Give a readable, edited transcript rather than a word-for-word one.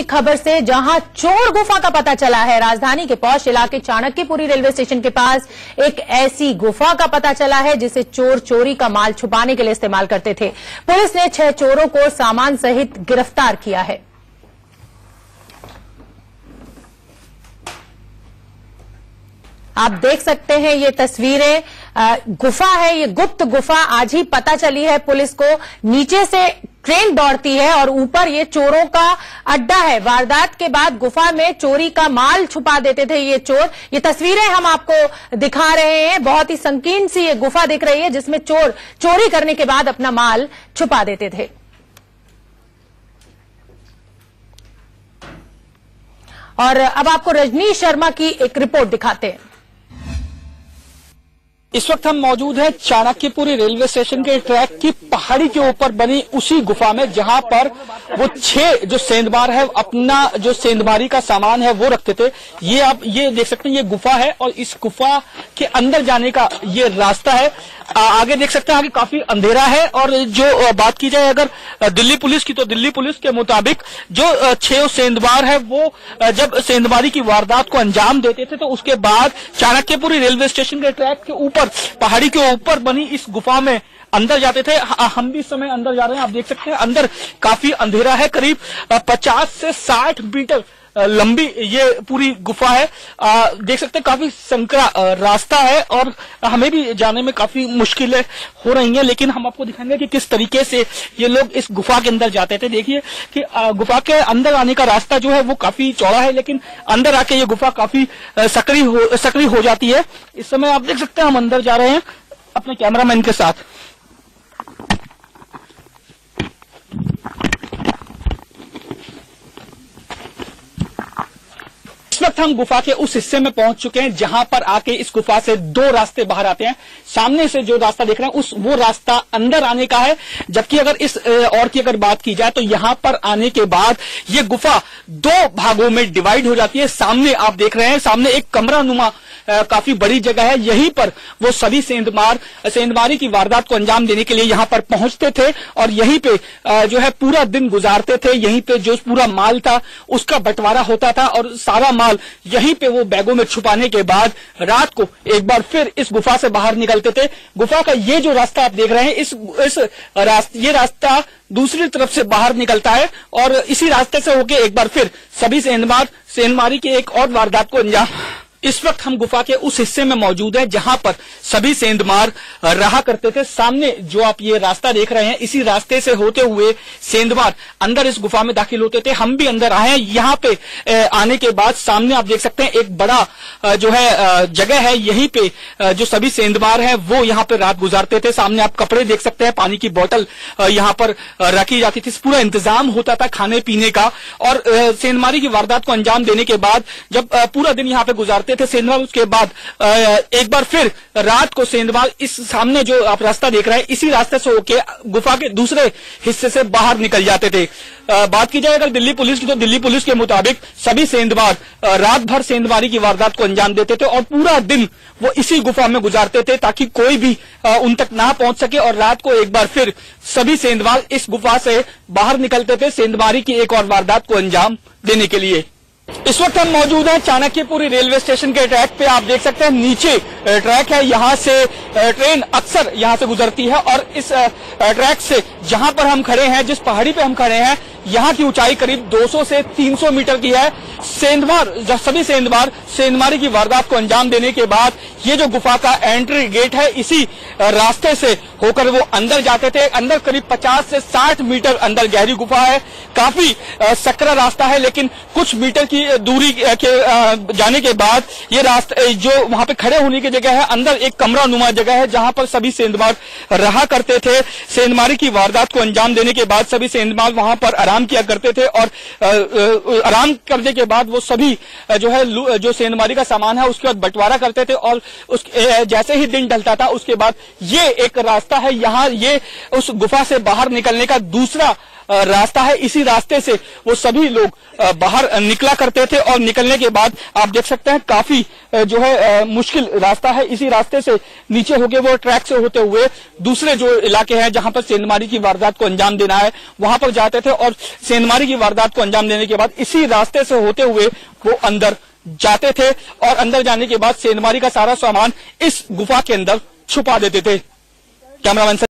खबर से जहां चोर गुफा का पता चला है। राजधानी के पौष इलाके चाणक्यपुरी रेलवे स्टेशन के पास एक ऐसी गुफा का पता चला है जिसे चोर चोरी का माल छुपाने के लिए इस्तेमाल करते थे। पुलिस ने 6 चोरों को सामान सहित गिरफ्तार किया है। आप देख सकते हैं ये तस्वीरें, गुफा है, ये गुप्त गुफा आज ही पता चली है पुलिस को। नीचे से ट्रेन दौड़ती है और ऊपर ये चोरों का अड्डा है। वारदात के बाद गुफा में चोरी का माल छुपा देते थे ये चोर। ये तस्वीरें हम आपको दिखा रहे हैं। बहुत ही संकीर्ण सी ये गुफा दिख रही है जिसमें चोर चोरी करने के बाद अपना माल छुपा देते थे। और अब आपको रजनीश शर्मा की एक रिपोर्ट दिखाते हैं। इस वक्त हम मौजूद हैं चाणक्यपुरी रेलवे स्टेशन के ट्रैक की पहाड़ी के ऊपर बनी उसी गुफा में, जहां पर वो 6 जो सेंधमार है अपना जो सेंधमारी का सामान है वो रखते थे। ये आप ये देख सकते हैं, ये गुफा है और इस गुफा के अंदर जाने का ये रास्ता है। आगे देख सकते हैं, आगे काफी अंधेरा है। और जो बात की जाए अगर दिल्ली पुलिस की, तो दिल्ली पुलिस के मुताबिक जो 6 सेंधमार है वो जब सेंधमारी की वारदात को अंजाम देते थे तो उसके बाद चाणक्यपुरी रेलवे स्टेशन के ट्रैक के ऊपर पहाड़ी के ऊपर बनी इस गुफा में अंदर जाते थे। हम भी इस समय अंदर जा रहे हैं। आप देख सकते हैं अंदर काफी अंधेरा है। करीब 50 से 60 मीटर लंबी ये पूरी गुफा है। देख सकते हैं काफी संकरा रास्ता है और हमें भी जाने में काफी मुश्किलें हो रही हैं, लेकिन हम आपको दिखाएंगे कि किस तरीके से ये लोग इस गुफा के अंदर जाते थे। देखिए कि गुफा के अंदर आने का रास्ता जो है वो काफी चौड़ा है, लेकिन अंदर आके ये गुफा काफी सक्रिय हो जाती है। इस समय आप देख सकते हैं हम अंदर जा रहे हैं अपने कैमरामैन के साथ। इस वक्त हम गुफा के उस हिस्से में पहुंच चुके हैं जहां पर आके इस गुफा से 2 रास्ते बाहर आते हैं। सामने से जो रास्ता देख रहे हैं वो रास्ता अंदर आने का है, जबकि अगर इस और की अगर बात की जाए तो यहां पर आने के बाद ये गुफा 2 भागों में डिवाइड हो जाती है। सामने आप देख रहे हैं, सामने एक कमरा नुमा काफी बड़ी जगह है। यहीं पर वो सभी सेंधमारी की वारदात को अंजाम देने के लिए यहां पर पहुंचते थे और यहीं पे जो है पूरा दिन गुजारते थे। यहीं पे जो पूरा माल था उसका बंटवारा होता था और सारा माल यहीं पे वो बैगों में छुपाने के बाद रात को एक बार फिर इस गुफा से बाहर निकलते थे। गुफा का ये जो रास्ता आप देख रहे हैं, ये रास्ता दूसरी तरफ से बाहर निकलता है और इसी रास्ते से होके एक बार फिर सभी सेंधमारी की एक और वारदात को अंजाम। इस वक्त हम गुफा के उस हिस्से में मौजूद हैं जहां पर सभी सेंधमार रहा करते थे। सामने जो आप ये रास्ता देख रहे हैं, इसी रास्ते से होते हुए सेंधमार अंदर इस गुफा में दाखिल होते थे। हम भी अंदर आए हैं। यहाँ पे आने के बाद सामने आप देख सकते हैं एक बड़ा जो है जगह है। यहीं पे जो सभी सेंधमार हैं वो यहाँ पे रात गुजारते थे। सामने आप कपड़े देख सकते हैं, पानी की बोतल यहाँ पर रखी जाती थी। पूरा इंतजाम होता था खाने पीने का। और सेंधमारी की वारदात को अंजाम देने के बाद जब पूरा दिन यहाँ पे गुजारते थे सेंधमार, उसके बाद एक बार फिर रात को सेंधमार इस सामने जो आप रास्ता देख रहे हैं इसी रास्ते से होके गुफा के दूसरे हिस्से से बाहर निकल जाते थे। बात की जाए अगर दिल्ली पुलिस की, तो दिल्ली पुलिस के मुताबिक सभी सेंधमार रात भर सेंधमारी की वारदात को अंजाम देते थे और पूरा दिन वो इसी गुफा में गुजारते थे ताकि कोई भी उन तक ना पहुंच सके। और रात को एक बार फिर सभी सेंधमार इस गुफा से बाहर निकलते थे सेंधमारी की एक और वारदात को अंजाम देने के लिए। इस वक्त हम मौजूद हैं चाणक्यपुरी रेलवे स्टेशन के ट्रैक पे। आप देख सकते हैं नीचे ट्रैक है, यहाँ से ट्रेन अक्सर यहाँ से गुजरती है और इस ट्रैक से जहां पर हम खड़े हैं, जिस पहाड़ी पे हम खड़े हैं, यहाँ की ऊंचाई करीब 200 से 300 मीटर की है। सभी सेंधमारी की वारदात को अंजाम देने के बाद ये जो गुफा का एंट्री गेट है, इसी रास्ते से होकर वो अंदर जाते थे। अंदर करीब 50 से 60 मीटर अंदर गहरी गुफा है। काफी सकरा रास्ता है, लेकिन कुछ मीटर की दूरी के जाने के बाद ये रास्ता जो वहां पे खड़े होने की जगह है, अंदर एक कमरा नुमा जगह है जहां पर सभी सेंधमार रहा करते थे। सेंधमारी की वारदात को अंजाम देने के बाद सभी सेंधमार वहां पर आराम किया करते थे और आराम करने के बाद वो सभी जो है जो सेंधमारी का सामान है उसके बाद बंटवारा करते थे। और जैसे ही दिन ढलता था उसके बाद ये एक रास्ता है, यहाँ ये उस गुफा से बाहर निकलने का दूसरा रास्ता है, इसी रास्ते से वो सभी लोग बाहर निकला करते थे और निकलने के बाद आप देख सकते हैं काफी जो है मुश्किल रास्ता है। इसी रास्ते से नीचे होके वो ट्रैक से होते हुए दूसरे जो इलाके हैं जहां पर सेंधमारी की वारदात को अंजाम देना है वहां पर जाते थे और सेंधमारी की वारदात को अंजाम देने के बाद इसी रास्ते से होते हुए वो अंदर जाते थे और अंदर जाने के बाद सेंधमारी का सारा सामान इस गुफा के अंदर छुपा देते थे। कैमरामैन